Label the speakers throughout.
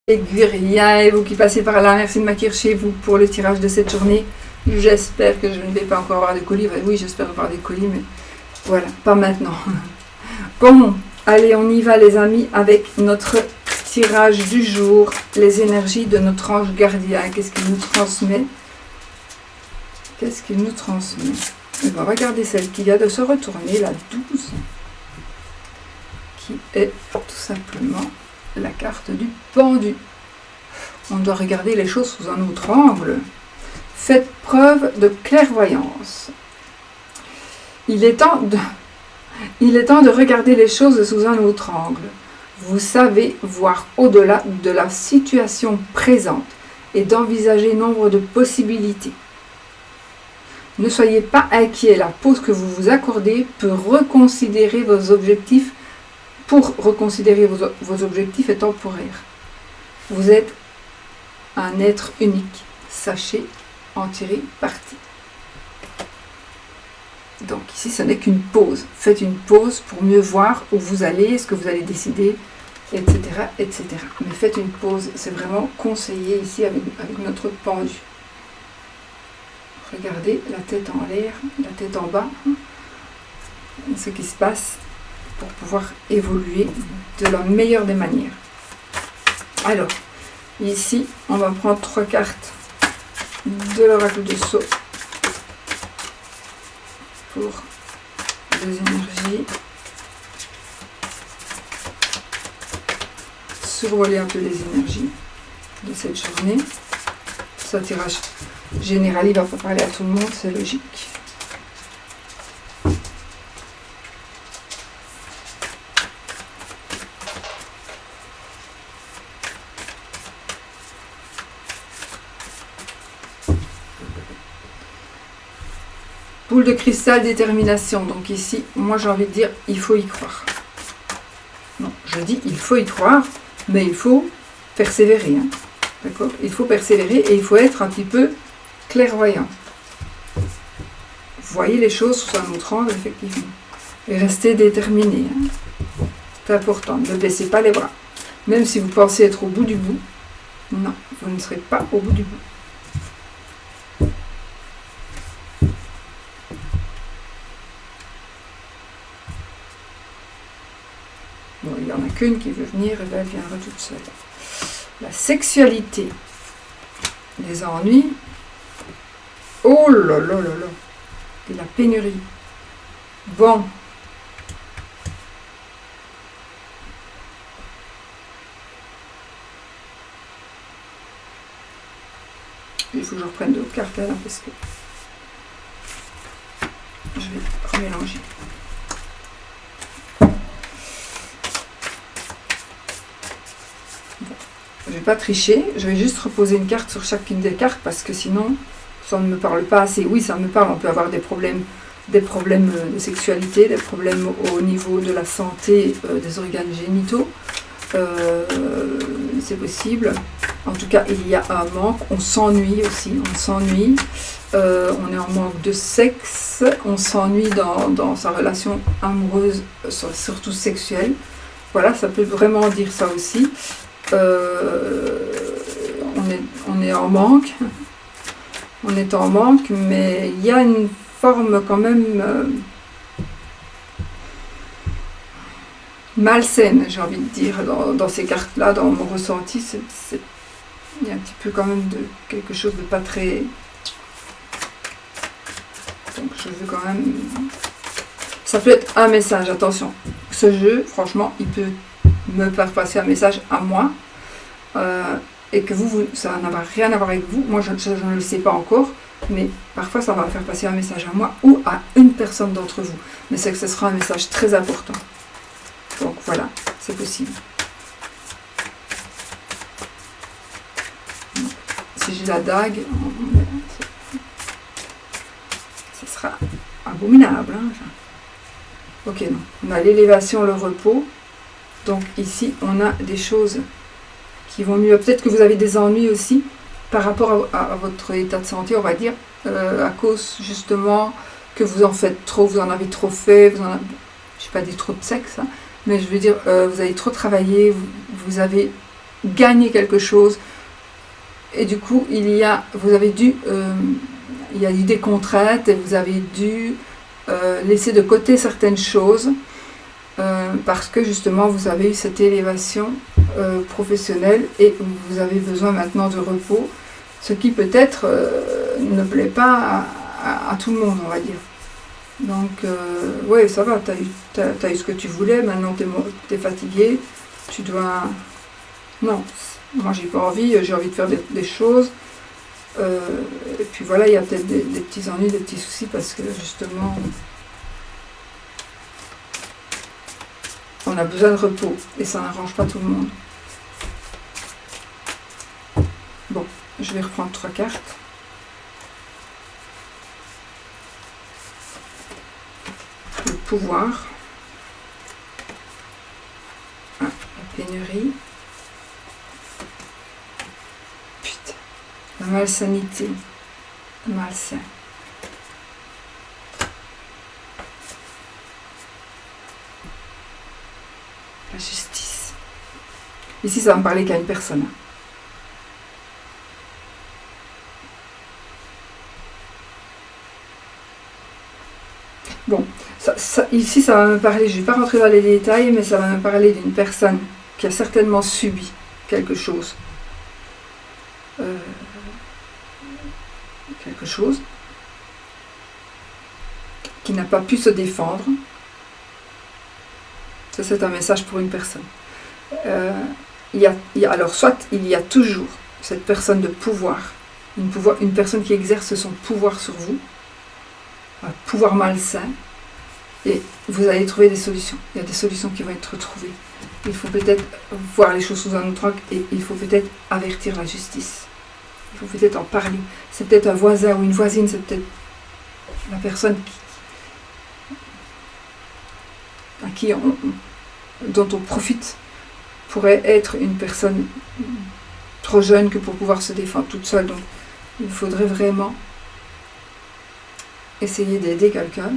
Speaker 1: Aiguirien et vous qui passez par là, merci de m'accueillir chez vous pour le tirage de cette journée. J'espère que je ne vais pas encore avoir de colis. Oui, j'espère avoir des colis, mais voilà, pas maintenant. Bon, allez, on y va les amis avec notre tirage du jour. Les énergies de notre ange gardien. Qu'est-ce qu'il nous transmet? Qu'est-ce qu'il nous transmet? On va regarder celle qui vient de se retourner, la 12, qui est tout simplement la carte du pendu. On doit regarder les choses sous un autre angle. Faites preuve de clairvoyance. Il est temps de regarder les choses sous un autre angle. Vous savez voir au-delà de la situation présente et d'envisager nombre de possibilités. Ne soyez pas inquiets, la pause que vous vous accordez peut reconsidérer vos objectifs. Pour reconsidérer vos objectifs est temporaire. Vous êtes un être unique. Sachez en tirer parti. Donc ici, ce n'est qu'une pause. Faites une pause pour mieux voir où vous allez, ce que vous allez décider, etc. etc. Mais faites une pause. C'est vraiment conseillé ici avec notre pendu. Regardez la tête en l'air, la tête en bas. Ce qui se passe pour pouvoir évoluer de la meilleure des manières. Alors, ici, on va prendre 3 cartes de l'oracle de Sceaux pour les énergies. Survoler un peu les énergies de cette journée. Ce tirage général, il ne va pas parler à tout le monde, c'est logique. Boule de cristal, détermination. Donc ici, moi j'ai envie de dire, il faut y croire. Non, je dis, il faut y croire, mais il faut persévérer. Hein. D'accord? Il faut persévérer et il faut être un petit peu clairvoyant. Voyez les choses sous un autre angle, effectivement. Et restez déterminé. Hein. C'est important. Ne baissez pas les bras. Même si vous pensez être au bout du bout, non, vous ne serez pas au bout du bout. Bon, il n'y en a qu'une qui veut venir, et bien elle viendra toute seule. La sexualité. Les ennuis. Oh là là là là. Et la pénurie. Bon. Il faut que je reprenne d'autres cartes là, parce que je vais remélanger. Je ne vais pas tricher, je vais juste reposer une carte sur chacune des cartes parce que sinon, ça ne me parle pas assez. Oui, ça me parle, on peut avoir des problèmes de sexualité, des problèmes au niveau de la santé des organes génitaux. C'est possible. En tout cas, il y a un manque. On s'ennuie aussi, on s'ennuie. On est en manque de sexe, on s'ennuie dans sa relation amoureuse, surtout sexuelle. Voilà, ça peut vraiment dire ça aussi. On est en manque, mais il y a une forme quand même malsaine, j'ai envie de dire, dans ces cartes-là, dans mon ressenti, il y a un petit peu quand même de quelque chose de pas très... Donc je veux quand même... Ça peut être un message, attention. Ce jeu, franchement, il peut me faire passer un message à moi et que ça n'a rien à voir avec vous. Moi, je ne le sais pas encore, mais parfois, ça va faire passer un message à moi ou à une personne d'entre vous. Mais c'est que ce sera un message très important. Donc voilà, c'est possible. Si j'ai la dague, ce sera abominable. Hein. Ok, non. On a l'élévation, le repos. Donc ici, on a des choses qui vont mieux. Peut-être que vous avez des ennuis aussi par rapport à votre état de santé, on va dire, à cause justement que vous en faites trop, vous en avez trop fait, je ne vais pas dire trop de sexe, hein, mais je veux dire, vous avez trop travaillé, vous avez gagner quelque chose. Et du coup, il y a eu des contraintes et vous avez dû laisser de côté certaines choses parce que justement vous avez eu cette élévation professionnelle et vous avez besoin maintenant de repos, ce qui peut-être ne plaît pas à tout le monde, on va dire. Donc, ouais, ça va, t'as eu ce que tu voulais, maintenant t'es fatigué, tu dois... Non, moi j'ai pas envie, j'ai envie de faire des choses. Et puis voilà, il y a peut-être des petits ennuis, des petits soucis parce que justement on a besoin de repos et ça n'arrange pas tout le monde. Bon, je vais reprendre 3 cartes. Le pouvoir, la pénurie, putain, la malsanité, le malsain. La justice. Ici, ça va me parler qu'à une personne. Bon, ici, ça va me parler, je ne vais pas rentrer dans les détails, mais ça va me parler d'une personne qui a certainement subi quelque chose. Qui n'a pas pu se défendre. Ça, c'est un message pour une personne. Alors, soit il y a toujours cette personne de pouvoir, une personne qui exerce son pouvoir sur vous, un pouvoir malsain, et vous allez trouver des solutions. Il y a des solutions qui vont être trouvées. Il faut peut-être voir les choses sous un autre angle et il faut peut-être avertir la justice. Il faut peut-être en parler. C'est peut-être un voisin ou une voisine, c'est peut-être la personne dont on profite pourrait être une personne trop jeune que pour pouvoir se défendre toute seule. Donc il faudrait vraiment essayer d'aider quelqu'un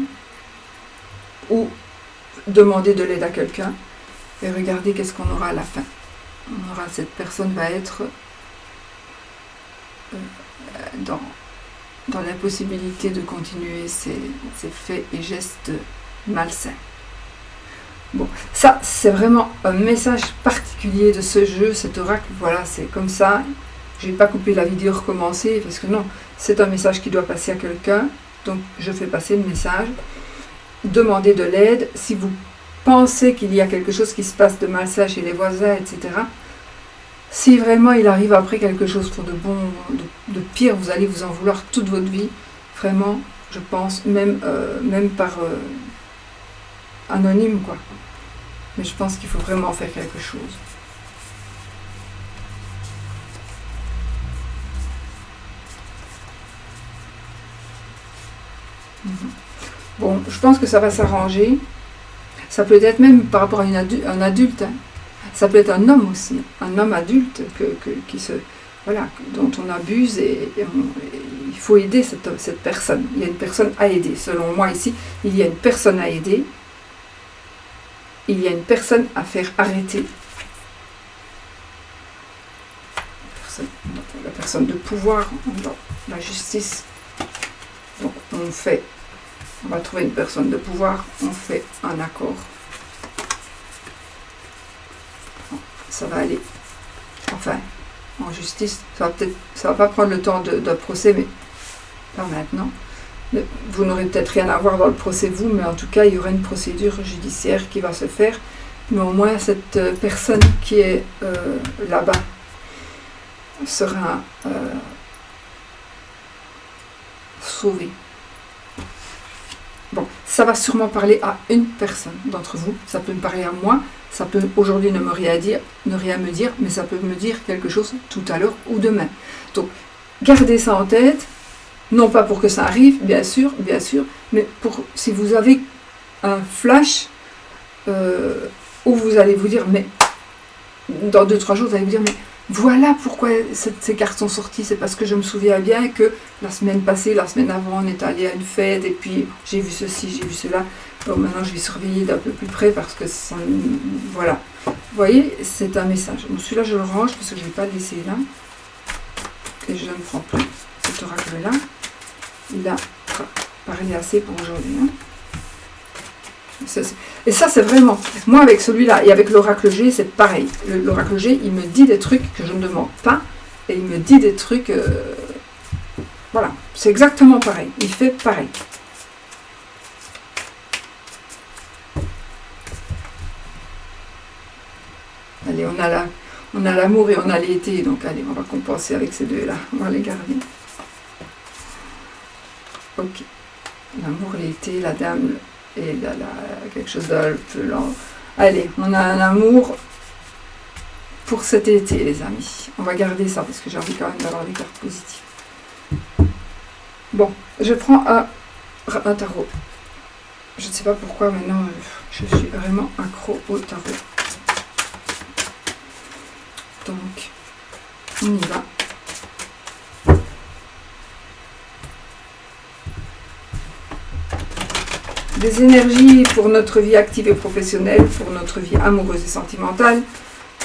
Speaker 1: ou demander de l'aide à quelqu'un et regarder qu'est-ce qu'on aura à la fin. Cette personne va être dans l'impossibilité de continuer ses faits et gestes malsains. Bon, ça c'est vraiment un message particulier de ce jeu, cet oracle, voilà, c'est comme ça. Je ne vais pas couper la vidéo, recommencer, parce que non, c'est un message qui doit passer à quelqu'un, donc je fais passer le message. Demandez de l'aide, si vous pensez qu'il y a quelque chose qui se passe de malsain chez les voisins, etc. Si vraiment il arrive après quelque chose pour de pire, vous allez vous en vouloir toute votre vie, vraiment, je pense, même par anonyme, quoi. Mais je pense qu'il faut vraiment faire quelque chose. Bon, je pense que ça va s'arranger. Ça peut être même par rapport à un adulte. Hein. Ça peut être un homme aussi, un homme adulte dont on abuse et il faut aider cette personne. Il y a une personne à aider. Selon moi ici, il y a une personne à aider. Il y a une personne à faire arrêter. La personne de pouvoir, la justice. Donc on va trouver une personne de pouvoir, on fait un accord. Ça va aller. Enfin, en justice, ça va pas prendre le temps d'un procès, mais pas maintenant. Vous n'aurez peut-être rien à voir dans le procès vous, mais en tout cas, il y aura une procédure judiciaire qui va se faire. Mais au moins, cette personne qui est là-bas sera sauvée. Bon, ça va sûrement parler à une personne d'entre vous. Ça peut me parler à moi. Ça peut aujourd'hui ne rien me dire, mais ça peut me dire quelque chose tout à l'heure ou demain. Donc, gardez ça en tête. Non pas pour que ça arrive, bien sûr, mais si vous avez un flash où vous allez vous dire, mais dans 2-3 jours, vous allez vous dire, mais voilà pourquoi ces cartes sont sorties, c'est parce que je me souviens bien que la semaine passée, la semaine avant, on est allé à une fête et puis j'ai vu ceci, j'ai vu cela. Bon, maintenant je vais surveiller d'un peu plus près parce que voilà. Vous voyez, c'est un message. Bon, celui-là, je le range parce que je ne vais pas le laisser là. Et je ne prends plus cet oracle-là. Il a parlé assez pour aujourd'hui. Hein. Et ça, c'est vraiment... Moi, avec celui-là et avec l'oracle G, c'est pareil. L'oracle G, il me dit des trucs que je ne demande pas. Et il me dit des trucs... voilà, c'est exactement pareil. Il fait pareil. Allez, on a l'amour et on a l'été. Donc, allez, on va compenser avec ces deux-là. On va les garder. Ok. L'amour, l'été, la dame... Et là, quelque chose d'un peu lent. Allez, on a un amour pour cet été, les amis. On va garder ça parce que j'ai envie quand même d'avoir des cartes positives. Bon, je prends un tarot. Je ne sais pas pourquoi maintenant, je suis vraiment accro au tarot. Donc, on y va. Des énergies pour notre vie active et professionnelle, pour notre vie amoureuse et sentimentale,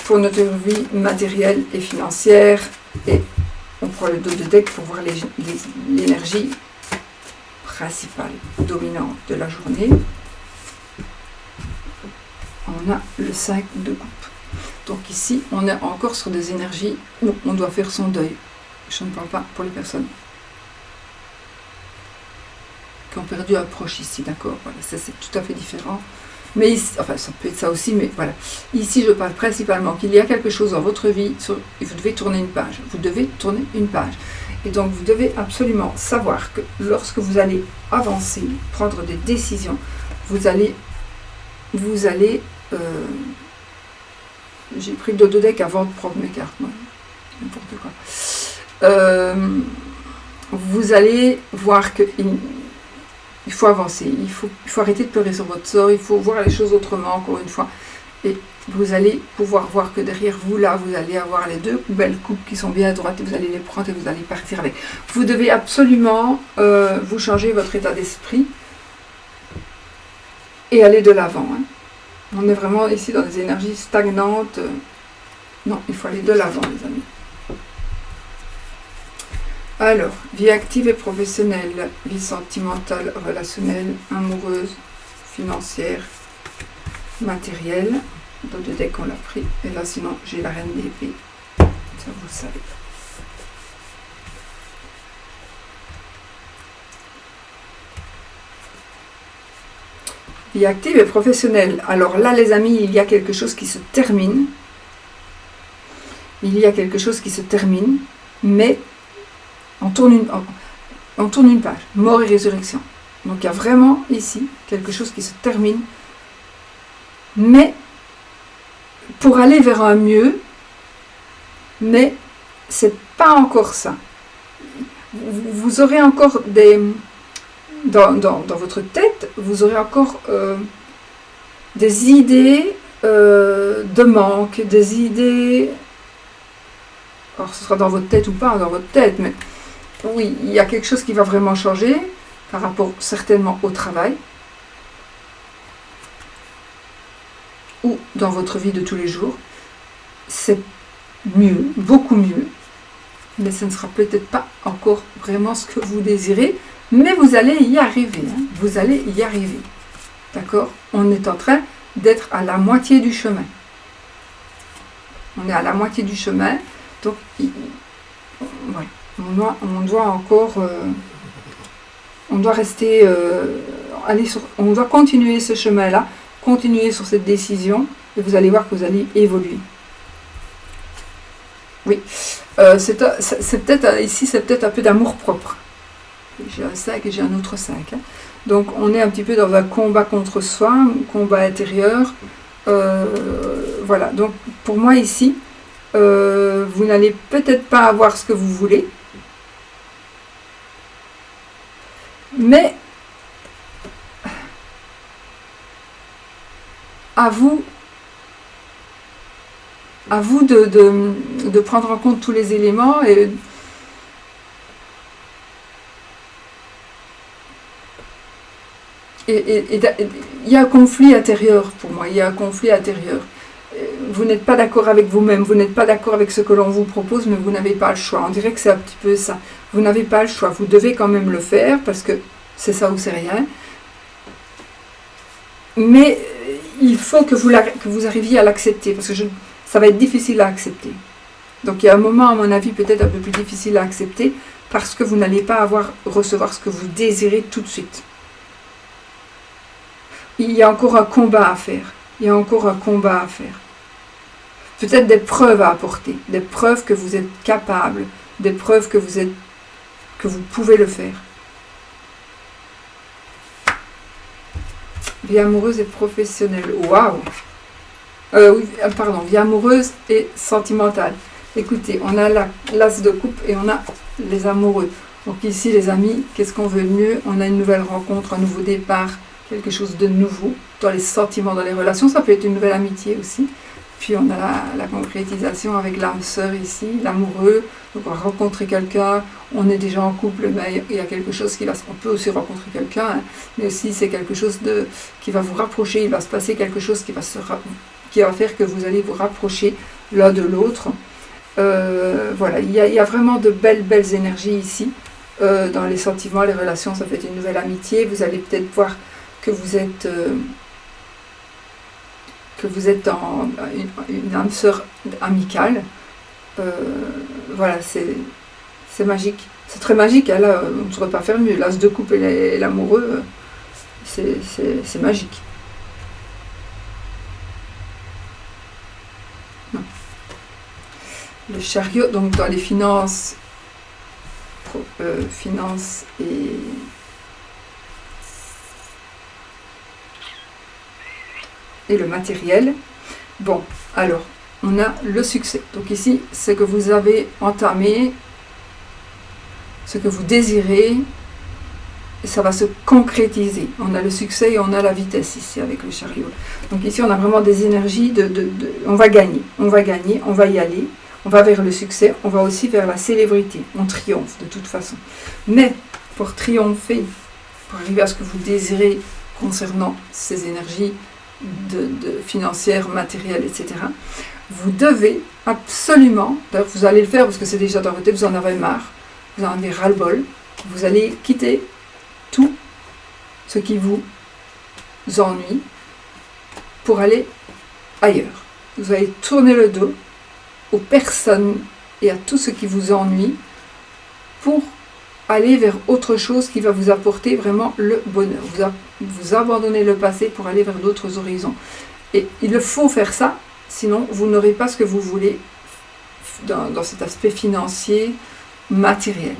Speaker 1: pour notre vie matérielle et financière. Et on prend le dos de deck pour voir l'énergie principale, dominante de la journée. On a le 5 de coupe. Donc ici, on est encore sur des énergies où on doit faire son deuil. Je ne parle pas pour les personnes qui ont perdu un proche ici, d'accord, voilà, ça c'est tout à fait différent. Mais ici, enfin, ça peut être ça aussi, mais voilà. Ici, je parle principalement qu'il y a quelque chose dans votre vie, et vous devez tourner une page. Vous devez tourner une page. Et donc, vous devez absolument savoir que lorsque vous allez avancer, prendre des décisions, vous allez j'ai pris le dos de deck avant de prendre mes cartes, moi. N'importe quoi. Vous allez voir que il faut avancer, il faut arrêter de pleurer sur votre sort, il faut voir les choses autrement, encore une fois. Et vous allez pouvoir voir que derrière vous, là, vous allez avoir les deux belles coupes qui sont bien à droite et vous allez les prendre et vous allez partir avec. Vous devez absolument vous changer votre état d'esprit et aller de l'avant. Hein. On est vraiment ici dans des énergies stagnantes. Non, il faut aller de l'avant, les amis. Alors, vie active et professionnelle, vie sentimentale, relationnelle, amoureuse, financière, matérielle. Dans deux decks, on l'a pris. Et là, sinon, j'ai la reine d'épée. Ça, vous le savez. Vie active et professionnelle. Alors là, les amis, il y a quelque chose qui se termine. Il y a quelque chose qui se termine, mais on tourne une page, mort et résurrection. Donc il y a vraiment ici quelque chose qui se termine, mais pour aller vers un mieux, mais c'est pas encore ça. Vous aurez encore dans votre tête, vous aurez encore des idées de manque, des idées. Alors ce sera dans votre tête ou pas dans votre tête, mais oui, il y a quelque chose qui va vraiment changer par rapport certainement au travail ou dans votre vie de tous les jours. C'est mieux, beaucoup mieux, mais ce ne sera peut-être pas encore vraiment ce que vous désirez, mais vous allez y arriver, hein, vous allez y arriver, d'accord? On est en train d'être à la moitié du chemin. On est à la moitié du chemin, donc voilà. On doit encore, on doit rester, on doit continuer ce chemin-là, continuer sur cette décision, et vous allez voir que vous allez évoluer. Oui, c'est peut-être ici, c'est peut-être un peu d'amour propre. J'ai un 5 et j'ai un autre 5. Hein. Donc on est un petit peu dans un combat contre soi, un combat intérieur. Voilà, donc pour moi ici, vous n'allez peut-être pas avoir ce que vous voulez, mais à vous de prendre en compte tous les éléments et il y a un conflit intérieur pour moi, il y a un conflit intérieur. vous n'êtes pas d'accord avec vous-même, vous n'êtes pas d'accord avec ce que l'on vous propose, mais vous n'avez pas le choix. On dirait que c'est un petit peu ça. Vous n'avez pas le choix, vous devez quand même le faire, parce que c'est ça ou c'est rien. Mais il faut que vous arriviez à l'accepter, parce que ça va être difficile à accepter. Donc il y a un moment, à mon avis, peut-être un peu plus difficile à accepter, parce que vous n'allez pas recevoir ce que vous désirez tout de suite. Il y a encore un combat à faire. Il y a encore un combat à faire. Peut-être des preuves à apporter, des preuves que vous êtes capable, des preuves que vous pouvez le faire. Vie amoureuse et professionnelle. Waouh! Oui, pardon, vie amoureuse et sentimentale. Écoutez, on a l'as de coupe et on a les amoureux. Donc ici, les amis, qu'est-ce qu'on veut de mieux? On a une nouvelle rencontre, un nouveau départ, quelque chose de nouveau dans les sentiments, dans les relations. Ça peut être une nouvelle amitié aussi. Puis on a la concrétisation avec l'âme sœur ici, l'amoureux. Donc on va rencontrer quelqu'un, on est déjà en couple, mais il y a quelque chose on peut aussi rencontrer quelqu'un, hein, mais aussi c'est quelque chose qui va vous rapprocher, il va se passer quelque chose qui va faire que vous allez vous rapprocher l'un de l'autre. Voilà, il y a vraiment de belles énergies ici, dans les sentiments, les relations. Ça peut être une nouvelle amitié, vous allez peut-être voir que vous êtes une âme sœur amicale. Voilà, c'est magique. C'est très magique, hein, là, on ne saurait pas faire mieux. L'as de coupe et l'amoureux, c'est magique. Non. Le chariot, donc dans les finances et le matériel. Bon, alors, on a le succès. Donc ici, ce que vous avez entamé, ce que vous désirez, ça va se concrétiser. On a le succès et on a la vitesse ici avec le chariot. Donc ici, on a vraiment des énergies on va gagner, on va y aller, on va vers le succès, on va aussi vers la célébrité. On triomphe de toute façon. Mais pour triompher, pour arriver à ce que vous désirez concernant ces énergies financières, matérielles, etc., vous devez absolument, d'ailleurs vous allez le faire parce que c'est déjà dans votre tête, vous en avez marre, vous en avez ras-le-bol, vous allez quitter tout ce qui vous ennuie pour aller ailleurs. Vous allez tourner le dos aux personnes et à tout ce qui vous ennuie pour aller vers autre chose qui va vous apporter vraiment le bonheur. Vous abandonnez le passé pour aller vers d'autres horizons. Et il faut faire ça, sinon vous n'aurez pas ce que vous voulez dans cet aspect financier, matériel.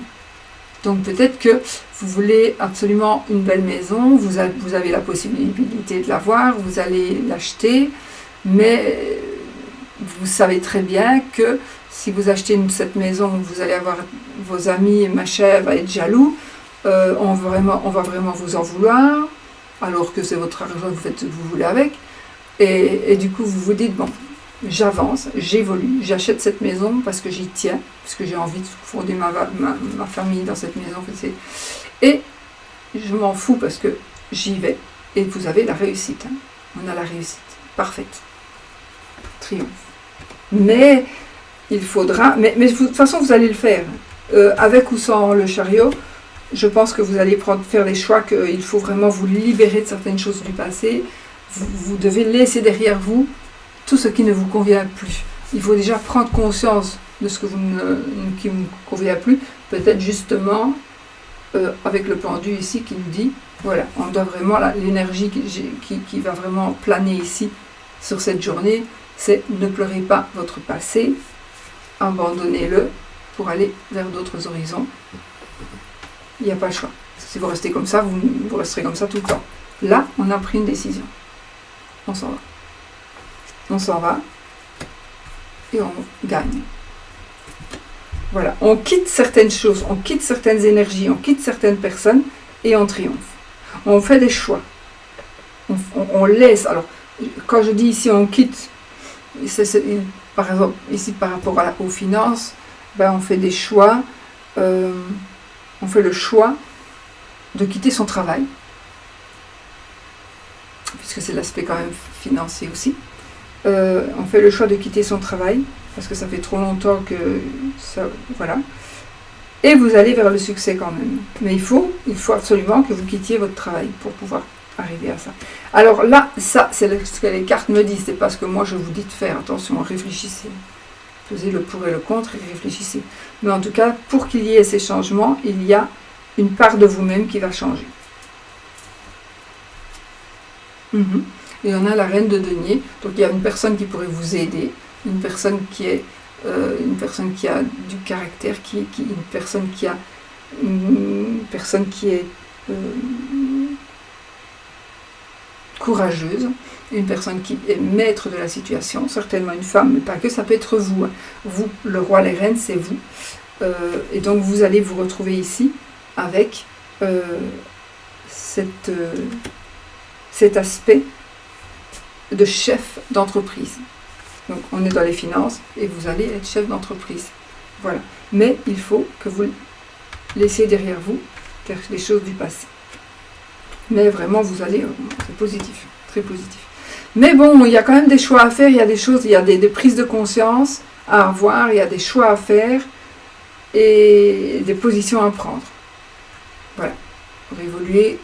Speaker 1: Donc peut-être que vous voulez absolument une belle maison, vous avez la possibilité de l'avoir, vous allez l'acheter, mais vous savez très bien que si vous achetez cette maison, vous allez avoir vos amis et machin va être jaloux, on va vraiment vous en vouloir, alors que c'est votre argent, vous faites ce que vous voulez avec, et du coup vous vous dites, bon, j'avance, j'évolue, j'achète cette maison parce que j'y tiens, parce que j'ai envie de fonder ma famille dans cette maison, et je m'en fous parce que j'y vais, et vous avez la réussite, hein. On a la réussite, parfaite, triomphe. Mais il faudra, mais de toute façon vous allez le faire, avec ou sans le chariot. Je pense que vous allez faire des choix qu'il faut vraiment vous libérer de certaines choses du passé. Vous devez laisser derrière vous tout ce qui ne vous convient plus. Il faut déjà prendre conscience de ce qui ne vous convient plus. Peut-être justement, avec le pendu ici qui nous dit, voilà, on doit vraiment, l'énergie qui va vraiment planer ici sur cette journée, c'est ne pleurez pas votre passé, abandonnez-le pour aller vers d'autres horizons. Il n'y a pas le choix. Si vous restez comme ça, vous resterez comme ça tout le temps. Là, on a pris une décision. On s'en va. On s'en va et on gagne. Voilà, on quitte certaines choses, on quitte certaines énergies, on quitte certaines personnes et on triomphe. On fait des choix. On laisse. Alors, quand je dis ici on quitte, par exemple, ici par rapport aux finances, on fait des choix. On fait le choix de quitter son travail, puisque c'est l'aspect quand même financier aussi. on fait le choix de quitter son travail, parce que ça fait trop longtemps que ça... Voilà. Et vous allez vers le succès quand même. Mais il faut absolument que vous quittiez votre travail pour pouvoir arriver à ça. Alors là, ça, c'est ce que les cartes me disent. C'est pas ce que moi je vous dis de faire. Attention, réfléchissez. Pesez le pour et le contre et réfléchissez. Mais en tout cas, pour qu'il y ait ces changements, il y a une part de vous-même qui va changer. Et on a la reine de denier. Donc il y a une personne qui pourrait vous aider. Une personne qui a du caractère, une personne qui est courageuse, une personne qui est maître de la situation, certainement une femme, mais pas que, ça peut être vous. Vous, le roi, les reines, c'est vous. Et donc vous allez vous retrouver ici avec cet aspect de chef d'entreprise. Donc on est dans les finances et vous allez être chef d'entreprise. Voilà. Mais il faut que vous laissiez derrière vous les choses du passé. Mais vraiment vous allez, c'est positif, très positif. Mais bon, il y a quand même des choix à faire, il y a des choses, il y a des prises de conscience à avoir, il y a des choix à faire et des positions à prendre. Voilà. Pour évoluer,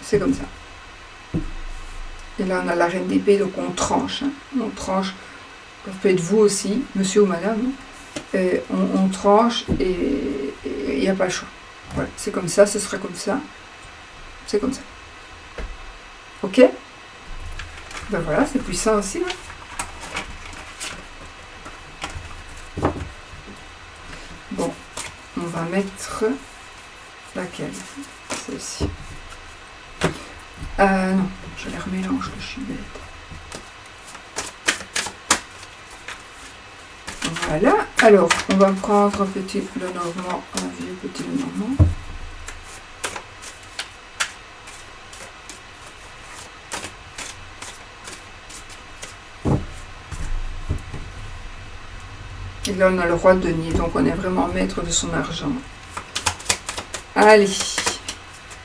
Speaker 1: c'est comme ça. Et là on a la reine d'épée, donc on tranche. On tranche. Ça peut être vous aussi, monsieur ou madame. On tranche et il n'y a pas le choix. Voilà, c'est comme ça, ce sera comme ça. C'est comme ça. Ok? Ben voilà, c'est puissant aussi. Bon, on va mettre laquelle? Celle-ci. Non, je les remélange, que je suis bête. Voilà, alors on va prendre un petit Lenormand, un vieux petit Lenormand. Et là on a le roi de denier, donc on est vraiment maître de son argent. Allez,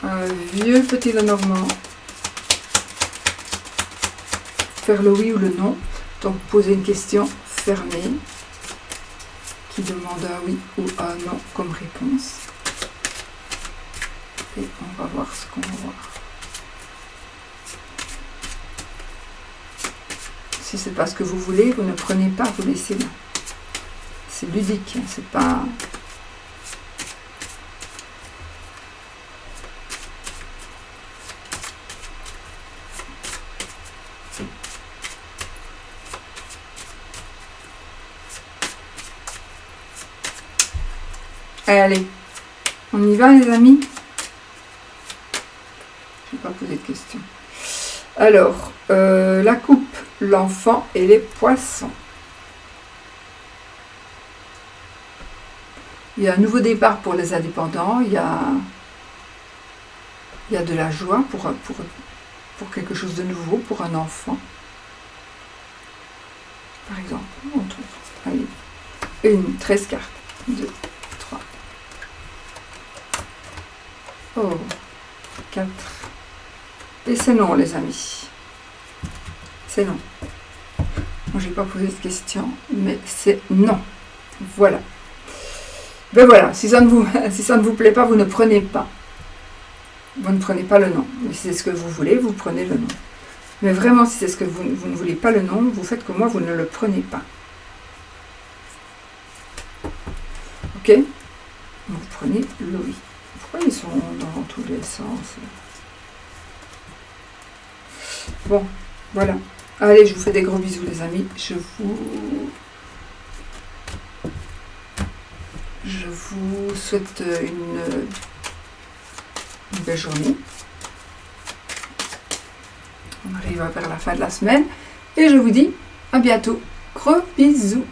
Speaker 1: un vieux petit Lenormand. Faire le oui ou le non, donc poser une question fermée qui demande un oui ou un non comme réponse. Et on va voir ce qu'on va voir. Si c'est pas ce que vous voulez, vous ne prenez pas, vous laissez là. C'est ludique, hein, c'est pas... Allez, on y va les amis? Je ne vais pas poser de questions. Alors, la coupe, l'enfant et les poissons. Il y a un nouveau départ pour les indépendants, il y a de la joie pour quelque chose de nouveau, pour un enfant. Par exemple, on trouve, allez, 13 cartes, 2, 3, oh, 4, et c'est non les amis, c'est non. Moi j'ai pas posé de question, mais c'est non, voilà. Ben voilà, si ça ne vous plaît pas, vous ne prenez pas. Vous ne prenez pas le non. Mais si c'est ce que vous voulez, vous prenez le non. Mais vraiment, si c'est ce que vous ne voulez pas le non, vous faites comme moi, vous ne le prenez pas. Ok? Vous prenez le oui. Pourquoi ils sont dans tous les sens? Bon, voilà. Allez, je vous fais des gros bisous les amis. Je vous souhaite une belle journée. On arrive vers la fin de la semaine. Et je vous dis à bientôt. Gros bisous.